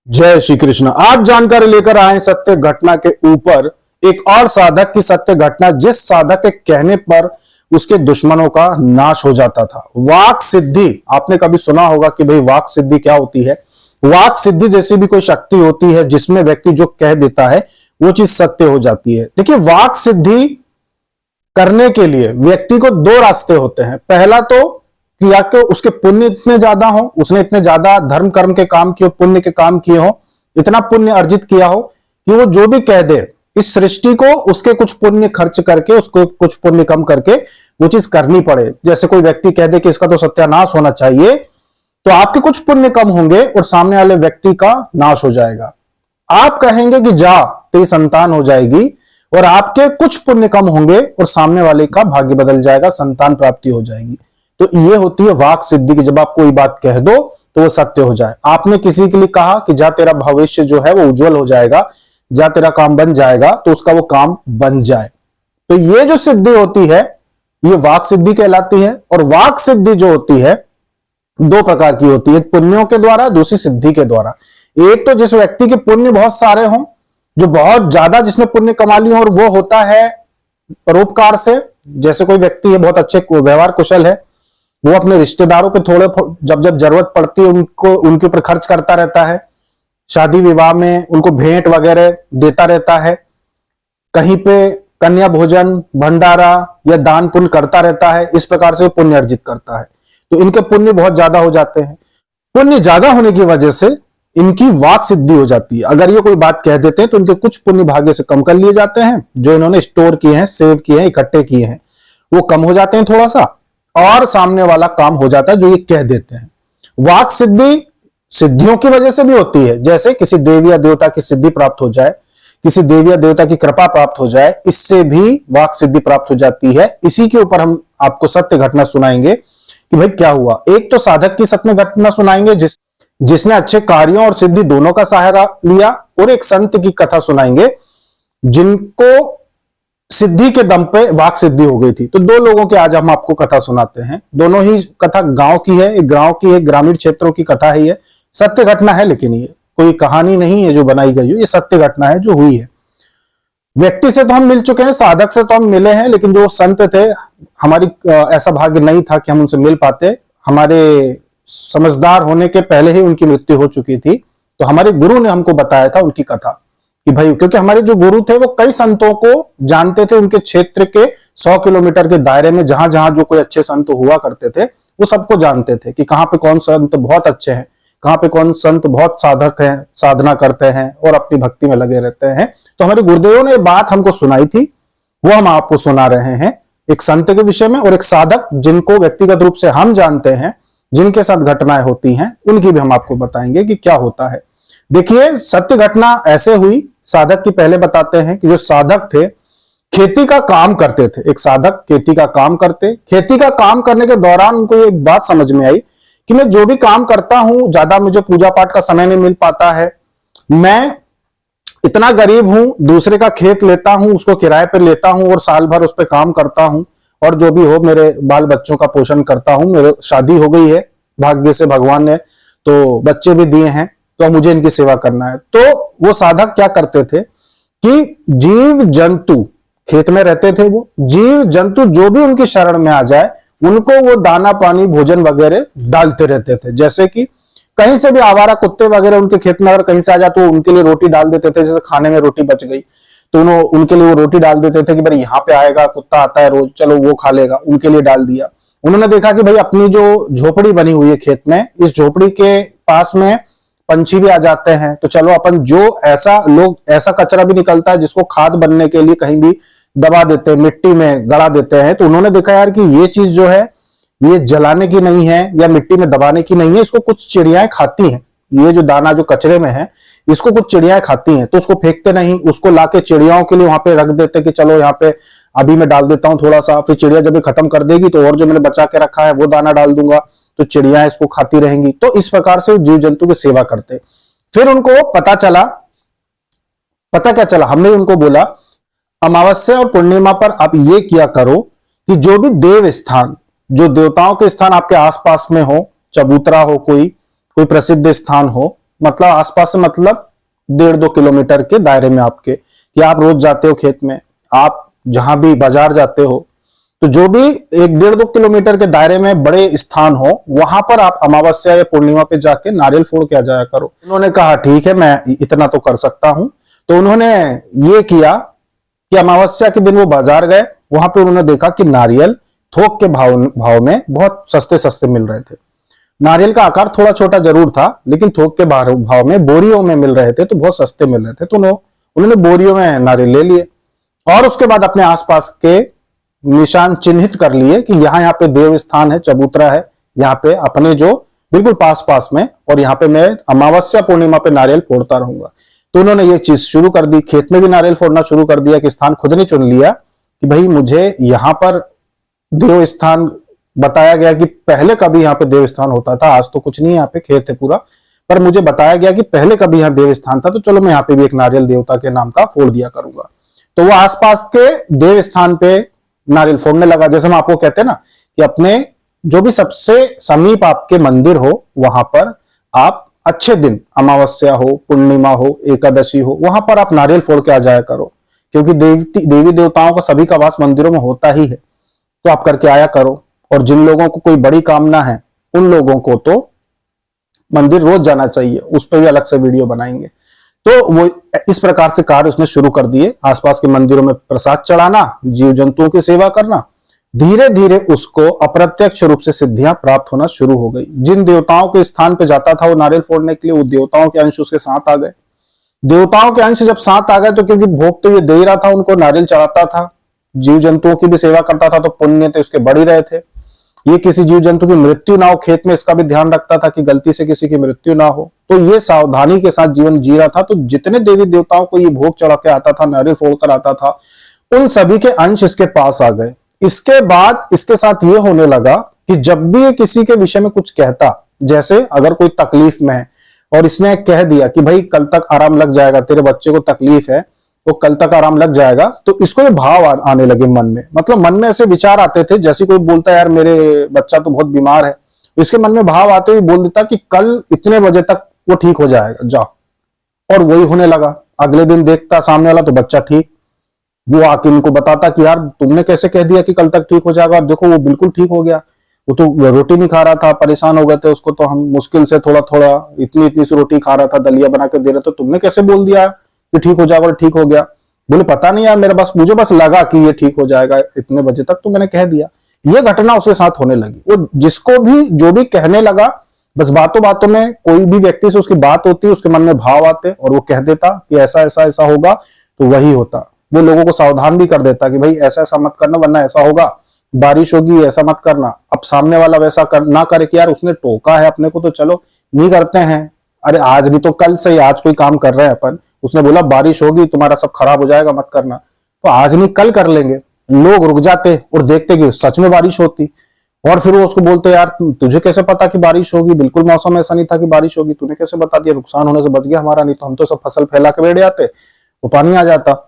जय श्री कृष्ण। आज जानकारी लेकर आए सत्य घटना के ऊपर, एक और साधक की सत्य घटना, जिस साधक के कहने पर उसके दुश्मनों का नाश हो जाता था। वाक सिद्धि, आपने कभी सुना होगा कि भाई वाक सिद्धि क्या होती है। वाक सिद्धि जैसी भी कोई शक्ति होती है जिसमें व्यक्ति जो कह देता है वो चीज सत्य हो जाती है। देखिए, वाक सिद्धि करने के लिए व्यक्ति को दो रास्ते होते हैं। पहला तो कि या तो उसके पुण्य इतने ज्यादा हो, उसने इतने ज्यादा धर्म कर्म के काम किए, पुण्य के काम किए हो, इतना पुण्य अर्जित किया हो कि वो जो भी कह दे इस सृष्टि को उसके कुछ पुण्य खर्च करके, उसको कुछ पुण्य कम करके वो चीज करनी पड़े। जैसे कोई व्यक्ति कह दे कि इसका तो सत्यानाश होना चाहिए, तो आपके कुछ पुण्य कम होंगे और सामने वाले व्यक्ति का नाश हो जाएगा। आप कहेंगे कि जा तेरी संतान हो जाएगी, और आपके कुछ पुण्य कम होंगे और सामने वाले का भाग्य बदल जाएगा, संतान प्राप्ति हो जाएगी। तो ये होती है वाक सिद्धि की, जब आप कोई बात कह दो तो वो सत्य हो जाए। आपने किसी के लिए कहा कि जा तेरा भविष्य जो है वो उज्जवल हो जाएगा, जा तेरा काम बन जाएगा, तो उसका वो काम बन जाए। तो ये जो सिद्धि होती है ये वाक सिद्धि कहलाती है। और वाक सिद्धि जो होती है दो प्रकार की होती है, एक पुण्यों के द्वारा, दूसरी सिद्धि के द्वारा। एक तो जिस व्यक्ति के पुण्य बहुत सारे हों, जो बहुत ज्यादा जिसने पुण्य कमा ली हो, और वो होता है परोपकार से। जैसे कोई व्यक्ति है बहुत अच्छे व्यवहार कुशल है, वो अपने रिश्तेदारों पे थोड़े जब जब जरूरत पड़ती है उनको उनके ऊपर खर्च करता रहता है, शादी विवाह में उनको भेंट वगैरह देता रहता है, कहीं पे कन्या भोजन भंडारा या दान पुण्य करता रहता है। इस प्रकार से वो पुण्य अर्जित करता है, तो इनके पुण्य बहुत ज्यादा हो जाते हैं। पुण्य ज्यादा होने की वजह से इनकी वाक सिद्धि हो जाती है। अगर ये कोई बात कह देते हैं तो इनके कुछ पुण्य भाग्य से कम कर लिए जाते हैं, जो इन्होंने स्टोर किए हैं, सेव किए हैं, इकट्ठे किए हैं, वो कम हो जाते हैं थोड़ा सा, और सामने वाला काम हो जाता है जो ये कह देते हैं। वाक सिद्धि सिद्धियों की वजह से भी होती है, जैसे किसी देवी या देवता की सिद्धि प्राप्त हो जाए, किसी देवी या देवता की कृपा प्राप्त हो जाए, इससे भी वाक सिद्धि प्राप्त हो जाती है। इसी के ऊपर हम आपको सत्य घटना सुनाएंगे कि भाई क्या हुआ। एक तो साधक की सत्य घटना सुनाएंगे जिसने अच्छे कार्यों और सिद्धि दोनों का सहारा लिया, और एक संत की कथा सुनाएंगे जिनको सिद्धि के दम पे वाक सिद्धि हो गई थी। तो दो लोगों की आज हम आपको कथा सुनाते हैं। दोनों ही कथा गांव की है, एक गांव की है, ग्रामीण क्षेत्रों की कथा है। ये सत्य घटना है, लेकिन ये कोई कहानी नहीं है जो बनाई गई हो, ये सत्य घटना है जो हुई है। व्यक्ति से तो हम मिल चुके हैं, साधक से तो हम मिले हैं, लेकिन जो संत थे, हमारी ऐसा भाग्य नहीं था कि हम उनसे मिल पाते। हमारे समझदार होने के पहले ही उनकी मृत्यु हो चुकी थी। तो हमारे गुरु ने हमको बताया था उनकी कथा कि भाई, क्योंकि हमारे जो गुरु थे वो कई संतों को जानते थे, उनके क्षेत्र के 100 किलोमीटर के दायरे में जहां जहां जो कोई अच्छे संत हुआ करते थे वो सबको जानते थे कि कहाँ पे कौन संत बहुत अच्छे हैं, कहाँ पे कौन संत बहुत साधक हैं, साधना करते हैं और अपनी भक्ति में लगे रहते हैं। तो हमारे गुरुदेव ने बात हमको सुनाई थी, वो हम आपको सुना रहे हैं, एक संत के विषय में और एक साधक जिनको व्यक्तिगत रूप से हम जानते हैं, जिनके साथ घटनाएं होती हैं, उनकी भी हम आपको बताएंगे कि क्या होता है। देखिए, सत्य घटना ऐसे हुई। साधक की पहले बताते हैं कि जो साधक थे खेती का काम करते थे। एक साधक खेती का काम करते, खेती का काम करने के दौरान उनको एक बात समझ में आई कि मैं जो भी काम करता हूं, ज्यादा मुझे पूजा पाठ का समय नहीं मिल पाता है, मैं इतना गरीब हूं, दूसरे का खेत लेता हूं, उसको किराए पर लेता हूं और साल भर उस पर काम करता हूं, और जो भी हो मेरे बाल बच्चों का पोषण करता हूं। मेरे शादी हो गई है, भाग्य से भगवान ने तो बच्चे भी दिए हैं, तो मुझे इनकी सेवा करना है। तो वो साधक क्या करते थे कि जीव जंतु, खेत में रहते थे वो, जीव जंतु जो भी उनकी शरण में आ जाए उनको वो दाना पानी भोजन वगैरह डालते रहते थे। जैसे कि कहीं से भी आवारा कुत्ते वगैरह उनके खेत में अगर कहीं से आ जाए तो उनके लिए रोटी डाल देते थे। जैसे खाने में रोटी बच गई तो उनके लिए वो रोटी डाल देते थे कि भाई यहाँ पे आएगा कुत्ता, आता है रोज, चलो वो खा लेगा, उनके लिए डाल दिया। उन्होंने देखा कि भाई अपनी जो झोपड़ी बनी हुई है खेत में, इस झोपड़ी के पास में पंछी भी आ जाते हैं, तो चलो अपन जो ऐसा कचरा भी निकलता है जिसको खाद बनने के लिए कहीं भी दबा देते हैं, मिट्टी में गड़ा देते हैं। तो उन्होंने देखा यार कि ये चीज जो है ये जलाने की नहीं है या मिट्टी में दबाने की नहीं है, इसको कुछ चिड़ियाएं खाती हैं। ये जो दाना जो कचरे में है इसको कुछ चिड़ियाएं खाती हैं, तो उसको फेंकते नहीं, उसको लाके चिड़ियाओं के लिए वहां पे रख देते कि चलो यहाँ पे अभी मैं डाल देता हूँ थोड़ा सा, फिर चिड़िया जब खत्म कर देगी तो और जो मैंने बचा के रखा है वो दाना डाल दूंगा, तो चिड़िया इसको खाती रहेंगी। तो इस प्रकार से जीव जंतु की सेवा करते। फिर उनको पता क्या चला, हमने उनको बोला अमावस्या और पूर्णिमा पर आप ये किया करो कि जो भी देव स्थान, जो देवताओं के स्थान आपके आसपास में हो, चबूतरा हो, कोई प्रसिद्ध स्थान हो, मतलब आसपास से मतलब 1.5-2 किलोमीटर के दायरे में आपके, कि आप रोज जाते हो खेत में, आप जहां भी बाजार जाते हो, तो जो भी 1-1.5-2 किलोमीटर के दायरे में बड़े स्थान हो, वहां पर आप अमावस्या या पूर्णिमा पे जाके नारियल फोड़ के आ जाया करो। उन्होंने कहा ठीक है, मैं इतना तो कर सकता हूं। तो उन्होंने ये किया कि अमावस्या के दिन वो बाजार गए, वहां पे उन्होंने देखा कि नारियल थोक के भाव में बहुत सस्ते सस्ते मिल रहे थे। नारियल का आकार थोड़ा छोटा जरूर था, लेकिन थोक के भाव में बोरियों में मिल रहे थे, तो बहुत सस्ते मिल रहे थे। तो उन्होंने बोरियों में नारियल ले लिए और उसके बाद अपने आसपास के निशान चिन्हित कर लिए कि यहाँ पे देव स्थान है, चबूतरा है, यहाँ पे अपने जो बिल्कुल पास पास में, और यहाँ पे मैं अमावस्या पूर्णिमा पे नारियल फोड़ता रहूंगा। तो उन्होंने ये चीज शुरू कर दी, खेत में भी नारियल फोड़ना शुरू कर दिया कि स्थान खुद ने चुन लिया कि भाई मुझे यहाँ पर देव स्थान बताया गया कि पहले कभी यहाँ पे देव स्थान होता था, आज तो कुछ नहीं, यहाँ पे खेत है पूरा, पर मुझे बताया गया कि पहले कभी यहाँ देव स्थान था, तो चलो मैं यहाँ पे भी एक नारियल देवता के नाम का फोड़ दिया करूंगा। तो वो आसपास के देव स्थान पे नारियल फोड़ने लगा। जैसे हम आपको कहते हैं ना कि अपने जो भी सबसे समीप आपके मंदिर हो, वहां पर आप अच्छे दिन, अमावस्या हो, पूर्णिमा हो, एकादशी हो, वहां पर आप नारियल फोड़ के आ जाया करो, क्योंकि देवी देवताओं का सभी का वास मंदिरों में होता ही है। तो आप करके आया करो। और जिन लोगों को कोई बड़ी कामना है, उन लोगों को तो मंदिर रोज जाना चाहिए, उस पर भी अलग से वीडियो बनाएंगे। तो वो इस प्रकार से कार्य उसने शुरू कर दिए, आसपास के मंदिरों में प्रसाद चढ़ाना, जीव जंतुओं की सेवा करना। धीरे धीरे उसको अप्रत्यक्ष रूप से सिद्धियां प्राप्त होना शुरू हो गई। जिन देवताओं के स्थान पे जाता था वो नारियल फोड़ने के लिए, वो देवताओं के अंश उसके साथ आ गए। देवताओं के अंश जब साथ आ गए, तो क्योंकि भोग तो ये दे ही रहा था, उनको नारियल चढ़ाता था, जीव जंतुओं की भी सेवा करता था, तो पुण्य तो उसके बढ़ ही रहे थे। ये किसी जीव जंतु की मृत्यु ना हो, खेत में इसका भी ध्यान रखता था कि गलती से किसी की मृत्यु ना हो, तो ये सावधानी के साथ जीवन जी रहा था। तो जितने देवी देवताओं को ये भोग चढ़ा के आता था, नारियल फोड़ कर आता था, उन सभी के अंश इसके पास आ गए। इसके बाद इसके साथ ये होने लगा कि जब भी ये किसी के विषय में कुछ कहता, जैसे अगर कोई तकलीफ में है और इसने कह दिया कि भाई कल तक आराम लग जाएगा, तेरे बच्चे को तकलीफ है, तो कल तक आराम लग जाएगा, तो इसको ये भाव आने लगे मन में। मतलब मन में ऐसे विचार आते थे, जैसे कोई बोलता है यार मेरे बच्चा तो बहुत बीमार है, इसके मन में भाव आते हुए बोल देता कि कल इतने बजे तक वो ठीक हो जाएगा, जाओ। और वही होने लगा। अगले दिन देखता सामने वाला तो बच्चा ठीक, वो आके इनको बताता कि यार तुमने कैसे कह दिया कि कल तक ठीक हो जाएगा, देखो वो बिल्कुल ठीक हो गया, वो तो रोटी नहीं खा रहा था, परेशान हो गए थे, उसको तो हम मुश्किल से थोड़ा थोड़ा इतनी इतनी सी रोटी खा रहा था, दलिया बना के दे रहे थे, तुमने कैसे बोल दिया कि ठीक हो जाएगा, और ठीक हो गया। बोले पता नहीं यार, मुझे बस लगा कि ये ठीक हो जाएगा इतने बजे तक, तो मैंने कह दिया। ये घटना उसके साथ होने लगी। वो जिसको भी जो भी कहने लगा, बस बातों बातों में कोई भी व्यक्ति से उसकी बात होती, उसके मन में भाव आते और वो कह देता कि ऐसा ऐसा ऐसा होगा, तो वही होता। वो लोगों को सावधान भी कर देता कि भाई ऐसा ऐसा मत करना वरना ऐसा होगा, बारिश होगी ऐसा मत करना। अब सामने वाला वैसा ना करे कि यार उसने टोका है अपने को, तो चलो नहीं करते हैं, अरे आज नहीं तो कल से ही, आज कोई काम कर रहे हैं अपन, उसने बोला बारिश होगी तुम्हारा सब खराब हो जाएगा मत करना, तो आज नहीं कल कर लेंगे। लोग रुक जाते और देखते कि सच में बारिश होती, और फिर वो उसको बोलते यार तुझे कैसे पता कि बारिश होगी, बिल्कुल मौसम ऐसा नहीं था कि बारिश होगी, तूने कैसे बता दिया, नुकसान होने से बच गया हमारा, नहीं तो हम तो सब फसल फैला के बैठ जाते, वो पानी आ जाता।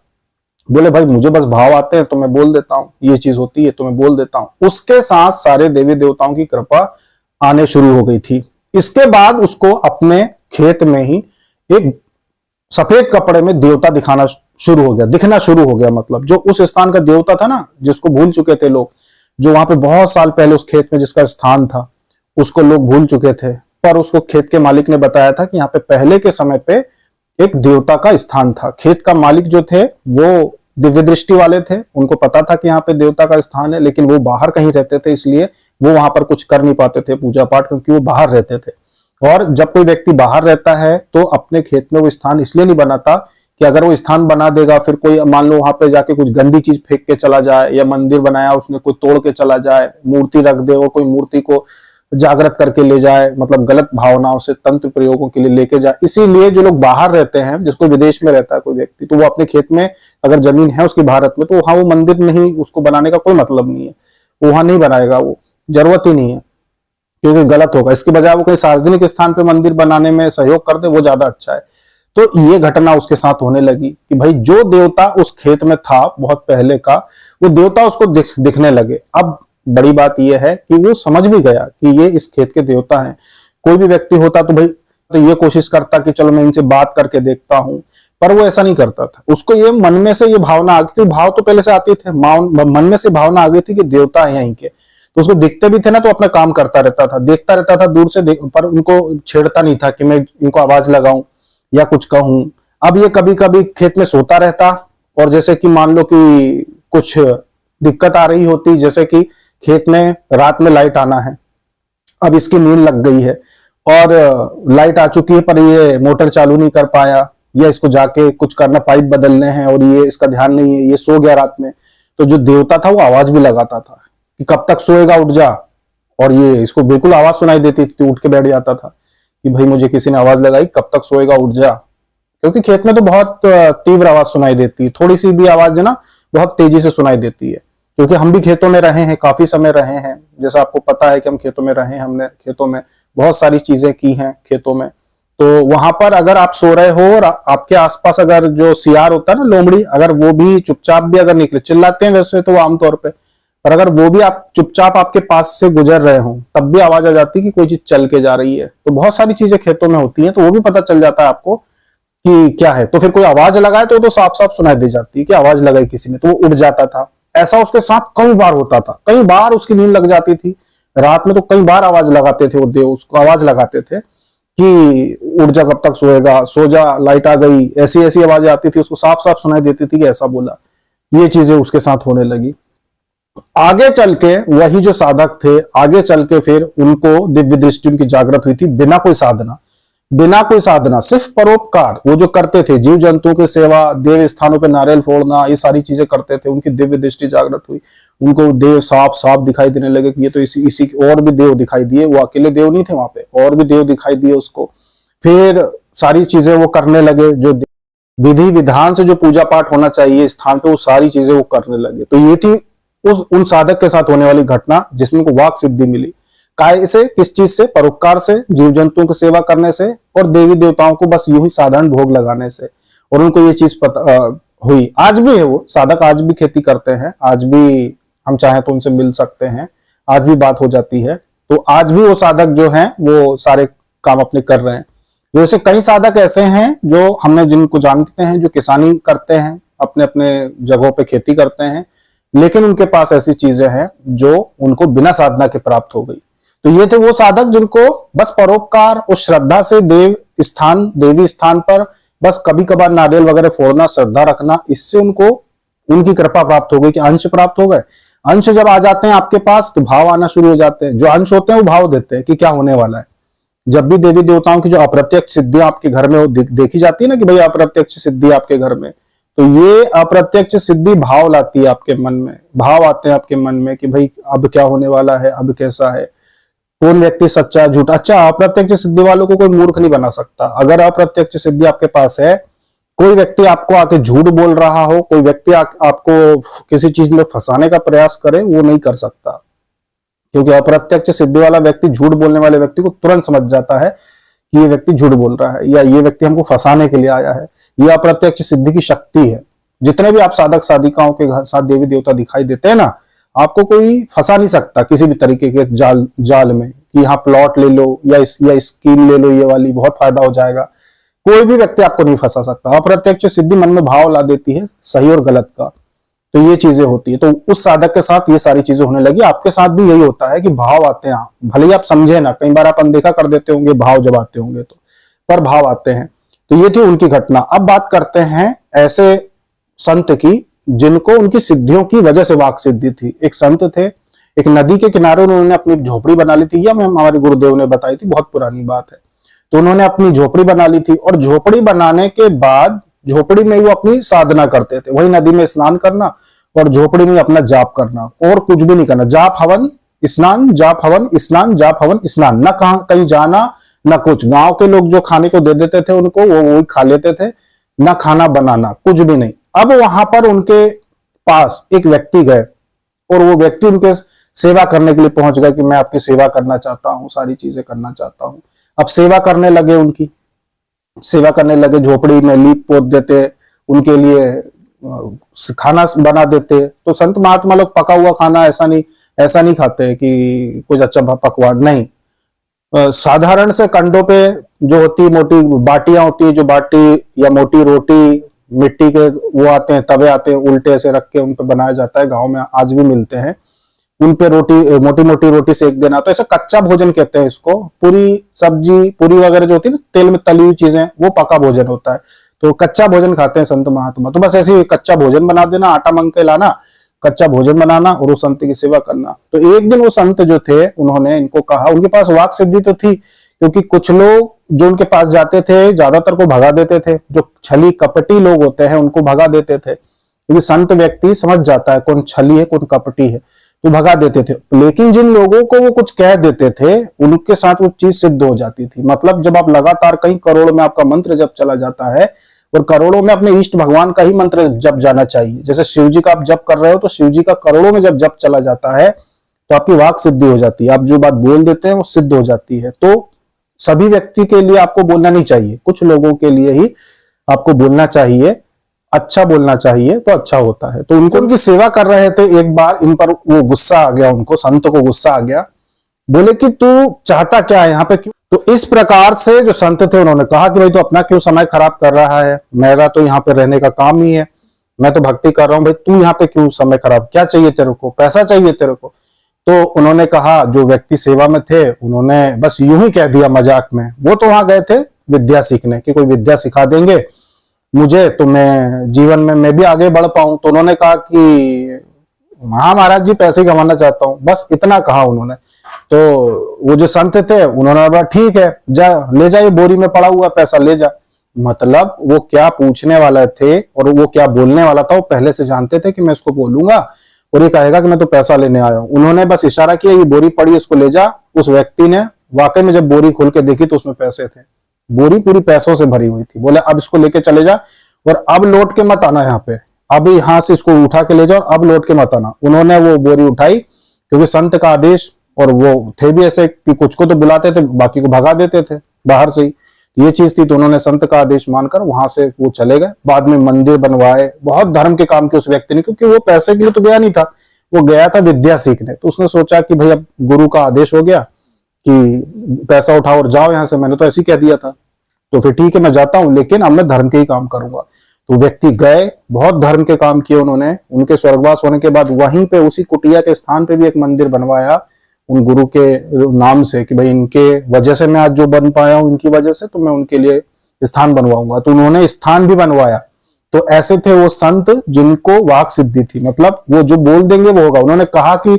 बोले भाई मुझे बस भाव आते हैं तो मैं बोल देता हूँ, ये चीज होती है तो मैं बोल देता हूँ। उसके साथ सारे देवी देवताओं की कृपा आने शुरू हो गई थी। इसके बाद उसको अपने खेत में ही एक सफेद कपड़े में देवता दिखना शुरू हो गया। मतलब जो उस स्थान का देवता था ना, जिसको भूल चुके थे लोग, जो वहां पे बहुत साल पहले उस खेत में जिसका स्थान था, उसको लोग भूल चुके थे, पर उसको खेत के मालिक ने बताया था कि यहाँ पे पहले के समय पे एक देवता का स्थान था। खेत का मालिक जो थे वो दिव्य दृष्टि वाले थे, उनको पता था कि यहाँ पे देवता का स्थान है, लेकिन वो बाहर कहीं रहते थे, इसलिए वो वहां पर कुछ कर नहीं पाते थे पूजा पाठ, क्योंकि वो बाहर रहते थे। और जब कोई व्यक्ति बाहर रहता है तो अपने खेत में वो स्थान इसलिए नहीं बनाता कि अगर वो स्थान बना देगा, फिर कोई मान लो वहां पे जाके कुछ गंदी चीज फेंक के चला जाए, या मंदिर बनाया उसने कोई तोड़ के चला जाए, मूर्ति रख दे और कोई मूर्ति को जागृत करके ले जाए, मतलब गलत भावनाओं से तंत्र प्रयोगों के लिए लेके जाए। इसीलिए जो लोग बाहर रहते हैं, जिसको विदेश में रहता है कोई व्यक्ति, तो वो अपने खेत में अगर जमीन है उसकी भारत में, तो वहां वो मंदिर नहीं, उसको बनाने का कोई मतलब नहीं है, वो वहां नहीं बनाएगा, वो जरूरत ही नहीं है, क्योंकि गलत होगा। इसके बजाय वो कोई सार्वजनिक स्थान पे मंदिर बनाने में सहयोग कर दे, वो ज्यादा अच्छा है। तो ये घटना उसके साथ होने लगी कि भाई जो देवता उस खेत में था बहुत पहले का, वो देवता उसको दिखने लगे। अब बड़ी बात यह है कि वो समझ भी गया कि ये इस खेत के देवता हैं। कोई भी व्यक्ति होता तो भाई तो ये कोशिश करता कि चलो मैं इनसे बात करके देखता हूं, पर वो ऐसा नहीं करता था। उसको ये मन में से ये भावना आ गई, क्योंकि भाव तो पहले से आती थे, मन में से भावना आ गई थी कि देवता है यहीं के। तो उसको दिखते भी थे ना, तो अपना काम करता रहता था, देखता रहता था दूर से, पर उनको छेड़ता नहीं था कि मैं इनको आवाज लगाऊं या कुछ कहूं। अब ये कभी कभी खेत में सोता रहता, और जैसे कि मान लो कि कुछ दिक्कत आ रही होती, जैसे कि खेत में रात में लाइट आना है, अब इसकी नींद लग गई है और लाइट आ चुकी है, पर ये मोटर चालू नहीं कर पाया, या इसको जाके कुछ करना, पाइप बदलने हैं, और ये इसका ध्यान नहीं है, ये सो गया रात में। तो जो देवता था वो आवाज भी लगाता था कि कब तक सोएगा, उठ जा। और ये इसको बिल्कुल आवाज सुनाई देती थी, उठ के बैठ जाता था कि भाई मुझे किसी ने आवाज लगाई, कब तक सोएगा, उठ जा। क्योंकि खेत में तो बहुत तीव्र आवाज सुनाई देती है, थोड़ी सी भी आवाज है ना बहुत तेजी से सुनाई देती है। क्योंकि हम भी खेतों में रहे हैं, काफी समय रहे हैं, जैसा आपको पता है कि हम खेतों में रहे हैं, हमने खेतों में बहुत सारी चीजें की हैं खेतों में। तो वहां पर अगर आप सो रहे हो और आपके आसपास अगर जो सियार होता है ना, लोमड़ी, अगर वो भी चुपचाप भी अगर निकले, चिल्लाते हैं वैसे तो आमतौर पे, पर अगर वो भी आप चुपचाप आपके पास से गुजर रहे हो, तब भी आवाज आ जाती है कि कोई चीज चल के जा रही है। तो बहुत सारी चीजें खेतों में होती हैं, तो वो भी पता चल जाता है आपको कि क्या है। तो फिर कोई आवाज लगाए तो साफ साफ सुनाई दे जाती है कि आवाज लगाई किसी ने, तो वो उठ जाता था। ऐसा उसके साथ कई बार होता था, कई बार उसकी नींद लग जाती थी रात में, तो कई बार आवाज लगाते थे वो देव, उसको आवाज लगाते थे कि उठ जा, कब तक सोएगा, सो जा, लाइट आ गई, ऐसी ऐसी आवाजें आती थी, उसको साफ साफ सुनाई देती थी कि ऐसा बोला। ये चीजें उसके साथ होने लगी। आगे चल के वही जो साधक थे, आगे चल के फिर उनको दिव्य दृष्टि उनकी जागृत हुई थी, बिना कोई साधना, बिना कोई साधना, सिर्फ परोपकार वो जो करते थे, जीव जंतुओं की सेवा, देव स्थानों पे नारियल फोड़ना, ये सारी चीजें करते थे, उनकी दिव्य दृष्टि जागृत हुई। उनको देव साफ साफ दिखाई देने लगे कि ये तो इसी और भी देव दिखाई दिए, वो अकेले देव नहीं थे वहां पे, और भी देव दिखाई दिए उसको। फिर सारी चीजें वो करने लगे, जो विधि विधान से जो पूजा पाठ होना चाहिए स्थान पे, वो सारी चीजें वो करने लगे। तो ये थी उन साधक के साथ होने वाली घटना, जिसमें को वाक सिद्धि मिली। काय से, किस चीज से? परोपकार से, जीव जंतुओं की सेवा करने से, और देवी देवताओं को बस यूं ही साधारण भोग लगाने से। और उनको ये चीज पता हुई। आज भी है वो साधक, आज भी खेती करते हैं, आज भी हम चाहें तो उनसे मिल सकते हैं, आज भी बात हो जाती है। तो आज भी वो साधक जो हैं वो सारे काम अपने कर रहे हैं। जैसे कई साधक ऐसे हैं जो हमने जिनको जानते हैं, जो किसानी करते हैं, अपने अपने जगहों पे खेती करते हैं, लेकिन उनके पास ऐसी चीजें हैं जो उनको बिना साधना के प्राप्त हो गई। तो ये थे वो साधक जिनको बस परोपकार और श्रद्धा से देवी स्थान पर बस कभी कभार नारियल वगैरह फोड़ना, श्रद्धा रखना, इससे उनको उनकी कृपा प्राप्त हो गई कि अंश प्राप्त हो गए। अंश जब आ जाते हैं आपके पास तो भाव आना शुरू हो जाते हैं। जो अंश होते हैं वो भाव देते हैं कि क्या होने वाला है। जब भी देवी देवताओं की जो अप्रत्यक्ष सिद्धियां आपके घर में देखी जाती है ना, कि भाई अप्रत्यक्ष सिद्धि आपके घर में, तो ये अप्रत्यक्ष सिद्धि भाव लाती है आपके मन में, भाव आते हैं आपके मन में कि भाई अब क्या होने वाला है, अब कैसा है, कौन व्यक्ति सच्चा झूठा। अच्छा, अप्रत्यक्ष सिद्धि वालों को कोई मूर्ख नहीं बना सकता। अगर अप्रत्यक्ष सिद्धि आपके पास है, कोई व्यक्ति आपको आके झूठ बोल रहा हो, कोई व्यक्ति आपको किसी चीज में फंसाने का प्रयास करे, वो नहीं कर सकता। क्योंकि अप्रत्यक्ष सिद्धि वाला व्यक्ति झूठ बोलने वाले व्यक्ति को तुरंत समझ जाता है कि ये व्यक्ति झूठ बोल रहा है, या ये व्यक्ति हमको फंसाने के लिए आया है। ये अप्रत्यक्ष सिद्धि की शक्ति है। जितने भी आप साधक साधिकाओं के साथ देवी देवता दिखाई देते हैं ना, आपको कोई फंसा नहीं सकता किसी भी तरीके के जाल में कि यहाँ प्लॉट ले लो, या स्कीम ले लो, ये वाली बहुत फायदा हो जाएगा। कोई भी व्यक्ति आपको नहीं फंसा सकता। अप्रत्यक्ष सिद्धि मन में भाव ला देती है सही और गलत का। तो ये चीजें होती है। तो उस साधक के साथ ये सारी चीजें होने लगी। आपके साथ भी यही होता है कि भाव आते हैं, भले ही आप समझे ना, कई बार आप अनदेखा कर देते होंगे भाव जब आते होंगे तो, पर भाव आते हैं। तो ये थी उनकी घटना। अब बात करते हैं ऐसे संत की जिनको उनकी सिद्धियों की वजह से वाक सिद्धि थी। एक संत थे, एक नदी के किनारे उन्होंने अपनी झोपड़ी बना ली थी, या हमारे गुरुदेव ने बताई थी, बहुत पुरानी बात है। तो उन्होंने अपनी झोपड़ी बना ली थी, और झोपड़ी बनाने के बाद झोपड़ी में वो अपनी साधना करते थे। वही नदी में स्नान करना और झोपड़ी में अपना जाप करना, और कुछ भी नहीं करना। जाप हवन स्नान, जाप हवन स्नान, जाप हवन स्नान, न कहीं जाना न कुछ। गांव के लोग जो खाने को दे देते थे उनको, वो वही खा लेते थे, न खाना बनाना, कुछ भी नहीं। अब वहां पर उनके पास एक व्यक्ति गए, और वो व्यक्ति उनके सेवा करने के लिए पहुंच गया कि मैं आपकी सेवा करना चाहता हूं, सारी चीजें करना चाहता हूं। अब सेवा करने लगे उनकी। सेवा करने लगे, झोपड़ी में लीप पोत देते, उनके लिए खाना बना देते। तो संत महात्मा लोग पका हुआ खाना ऐसा नहीं खाते कि कुछ अच्छा पकवान नहीं। साधारण से कंडों पे जो होती मोटी बाटियां होती है, जो बाटी या मोटी रोटी मिट्टी के वो आते हैं, तवे आते हैं, उल्टे ऐसे रख के उन पे बनाया जाता है, गांव में आज भी मिलते हैं। उन पे रोटी, मोटी मोटी रोटी सेक देना, तो ऐसा कच्चा भोजन कहते हैं इसको। पूरी सब्जी, पूरी वगैरह जो होती है ना, तेल में तली हुई चीजें, वो पका भोजन होता है। तो कच्चा भोजन खाते हैं संत महात्मा। तो बस ऐसे ही कच्चा भोजन बना देना, आटा मंग के लाना, कच्चा भोजन बनाना और उस संत की सेवा करना। तो एक दिन वो संत जो थे, उन्होंने इनको कहा, उनके पास वाक सिद्धि तो थी, क्योंकि कुछ लोग जो उनके पास जाते थे ज्यादातर को भगा देते थे। जो छली कपटी लोग होते हैं उनको भगा देते थे, क्योंकि संत व्यक्ति समझ जाता है कौन छली है कौन कपटी है, तो भगा देते थे। लेकिन जिन लोगों को वो कुछ कह देते थे, उनके साथ वो चीज सिद्ध हो जाती थी। मतलब जब आप लगातार कई करोड़ में आपका मंत्र जब चला जाता है, और करोड़ों में अपने इष्ट भगवान का ही मंत्र जप जाना चाहिए। जैसे शिव जी का आप जप कर रहे हो, तो शिव जी का करोड़ों में जब जप चला जाता है तो आपकी वाक सिद्धि हो जाती है। आप जो बात बोल देते हैं वो सिद्ध हो जाती है। तो सभी व्यक्ति के लिए आपको बोलना नहीं चाहिए, कुछ लोगों के लिए ही आपको बोलना चाहिए, अच्छा बोलना चाहिए, तो अच्छा होता है। तो उनको उनकी सेवा कर रहे थे, एक बार इन पर वो गुस्सा आ गया, उनको संत को गुस्सा आ गया। बोले कि तू चाहता क्या है यहाँ पे, क्यों? तो इस प्रकार से जो संत थे उन्होंने कहा कि भाई तू अपना क्यों समय खराब कर रहा है, मेरा तो यहाँ पे रहने का काम ही है, मैं तो भक्ति कर रहा हूँ, भाई तू यहाँ पे क्यों समय खराब, क्या चाहिए तेरे को, पैसा चाहिए तेरे को? तो उन्होंने कहा, जो व्यक्ति सेवा में थे उन्होंने बस यूं ही कह दिया मजाक में, वो तो वहां गए थे विद्या सीखने कि कोई विद्या सिखा देंगे मुझे तो मैं जीवन में मैं भी आगे बढ़ पाऊं। तो उन्होंने कहा कि हाँ महाराज जी, पैसे कमाना चाहता हूं, बस इतना कहा उन्होंने। तो वो जो संत थे उन्होंने बोला ठीक है, जा ले जा, ये बोरी में पड़ा हुआ पैसा ले जा। मतलब वो क्या पूछने वाला थे और वो क्या बोलने वाला था, वो पहले से जानते थे कि मैं इसको बोलूंगा और ये कहेगा कि मैं तो पैसा लेने आया हूं। उन्होंने बस इशारा किया, ये बोरी पड़ी, इसको ले जा। उस व्यक्ति ने वाकई में जब बोरी खोल के देखी तो उसमें पैसे थे, बोरी पूरी पैसों से भरी हुई थी। बोले अब इसको लेके चले जा और अब लौट के मत आना यहाँ पे, अब यहाँ से इसको उठा के ले जाओ, अब लौट के मत आना। उन्होंने वो बोरी उठाई, क्योंकि संत का आदेश, और वो थे भी ऐसे कि कुछ को तो बुलाते थे, बाकी को भगा देते थे बाहर से ही, ये चीज थी। तो उन्होंने संत का आदेश मानकर वहां से वो चले गए। बाद में मंदिर बनवाए, बहुत धर्म के काम किए उस व्यक्ति ने, क्योंकि वो पैसे के लिए तो गया नहीं था, वो गया था विद्या सीखने। तो उसने सोचा कि भाई अब गुरु का आदेश हो गया कि पैसा उठाओ और जाओ यहाँ से, मैंने तो ऐसे ही कह दिया था, तो फिर ठीक है मैं जाता हूं, लेकिन अब मैं धर्म के ही काम करूंगा। तो व्यक्ति गए, बहुत धर्म के काम किए उन्होंने। उनके स्वर्गवास होने के बाद वहीं पे उसी कुटिया के स्थान पे भी एक मंदिर बनवाया उन गुरु के नाम से, कि भाई इनके वजह से मैं आज जो बन पाया हूं, इनकी वजह से, तो मैं उनके लिए स्थान बनवाऊंगा। तो उन्होंने स्थान भी बनवाया। तो ऐसे थे वो संत जिनको वाक सिद्धि थी, मतलब वो जो बोल देंगे वो होगा। उन्होंने कहा कि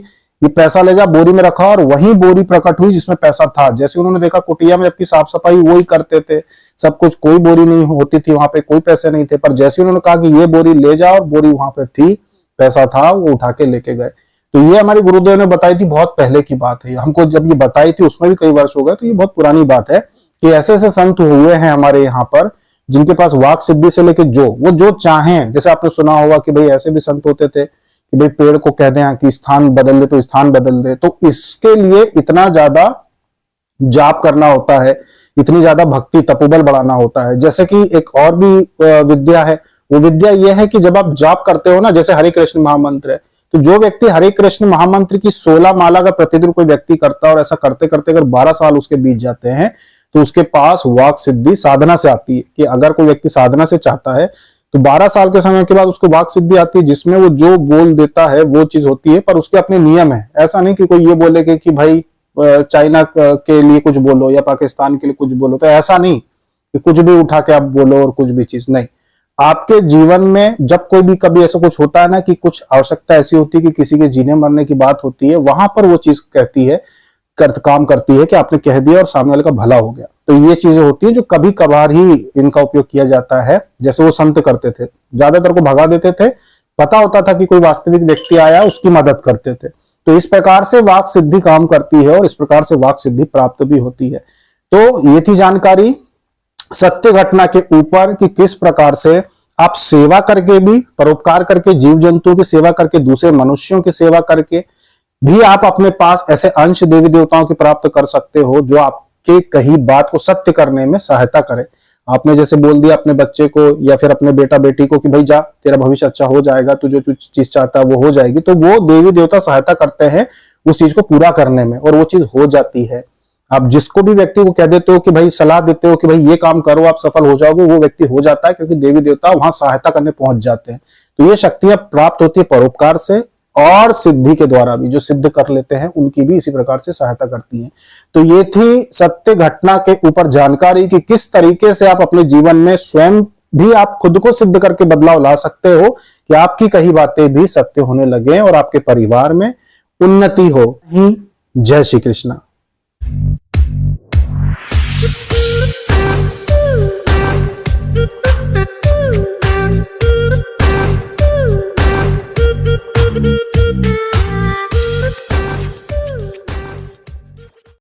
ये पैसा ले जा, बोरी में रखा, और वही बोरी प्रकट हुई जिसमें पैसा था। जैसे उन्होंने देखा कुटिया में जबकि साफ सफाई वो ही करते थे, सब कुछ, कोई बोरी नहीं होती थी वहां पे, कोई पैसे नहीं थे, पर जैसे उन्होंने कहा कि ये बोरी ले जा, और बोरी वहां पे थी, पैसा था, वो उठा के लेके गए। तो ये हमारे गुरुदेव ने बताई थी, बहुत पहले की बात है, हमको जब ये बताई थी उसमें भी कई वर्ष हो गए, तो ये बहुत पुरानी बात है कि ऐसे ऐसे संत हुए हैं हमारे यहाँ पर, जिनके पास वाक सिद्धि से लेके वो जो चाहें। जैसे आपने सुना होगा कि भाई ऐसे भी संत होते थे कि भाई पेड़ को कह दें कि स्थान बदल दे तो स्थान बदल दे। तो इसके लिए इतना ज्यादा जाप करना होता है, इतनी ज्यादा भक्ति तपोबल बढ़ाना होता है। जैसे कि एक और भी विद्या है, वो विद्या यह है कि जब आप जाप करते हो ना, जैसे हरे कृष्ण महामंत्र है, तो जो व्यक्ति हरे कृष्ण महामंत्र की 16 माला का प्रतिदिन कोई व्यक्ति करता है, और ऐसा करते करते अगर 12 साल उसके बीत जाते हैं, तो उसके पास वाक सिद्धि साधना से आती है। कि अगर कोई व्यक्ति साधना से चाहता है तो 12 साल के समय के बाद उसको वाक सिद्धि आती है, जिसमें वो जो बोल देता है वो चीज होती है, पर उसके अपने नियम है। ऐसा नहीं कि कोई ये बोले कि भाई चाइना के लिए कुछ बोलो या पाकिस्तान के लिए कुछ बोलो, तो ऐसा नहीं कि कुछ भी उठा के आप बोलो और कुछ भी चीज नहीं। आपके जीवन में जब कोई भी कभी ऐसा कुछ होता है ना, कि कुछ आवश्यकता ऐसी होती है कि किसी के जीने मरने की बात होती है, वहां पर वो चीज कहती है, काम करती है कि आपने कह दिया और सामने वाले का भला हो गया। तो ये चीजें होती है जो कभी कभार ही इनका उपयोग किया जाता है। जैसे वो संत करते थे, ज्यादातर को भगा देते थे, पता होता था कि कोई वास्तविक व्यक्ति आया, उसकी मदद करते थे। तो इस प्रकार से वाक सिद्धि काम करती है, और इस प्रकार से वाक सिद्धि प्राप्त भी होती है। तो ये थी जानकारी सत्य घटना के ऊपर कि किस प्रकार से आप सेवा करके भी, परोपकार करके, जीव जंतुओं की सेवा करके, दूसरे मनुष्यों की सेवा करके भी आप अपने पास ऐसे अंश देवी देवताओं की प्राप्त कर सकते हो, जो आपके कही बात को सत्य करने में सहायता करे। आपने जैसे बोल दिया अपने बच्चे को या फिर अपने बेटा बेटी को कि भाई जा, तेरा भविष्य अच्छा हो जाएगा, तू जो चीज चाहता है वो हो जाएगी, तो वो देवी देवता सहायता करते हैं उस चीज को पूरा करने में, और वो चीज हो जाती है। आप जिसको भी व्यक्ति को कह देते हो कि भाई, सलाह देते हो कि भाई ये काम करो आप सफल हो जाओगे, वो व्यक्ति हो जाता है, क्योंकि देवी देवता वहां सहायता करने पहुंच जाते हैं। तो ये शक्तियां प्राप्त होती है परोपकार से, और सिद्धि के द्वारा भी, जो सिद्ध कर लेते हैं उनकी भी इसी प्रकार से सहायता करती है। तो ये थी सत्य घटना के ऊपर जानकारी कि किस तरीके से आप अपने जीवन में स्वयं भी आप खुद को सिद्ध करके बदलाव ला सकते हो कि आपकी कही बातें भी सत्य होने लगे और आपके परिवार में उन्नति हो ही। जय श्री कृष्ण।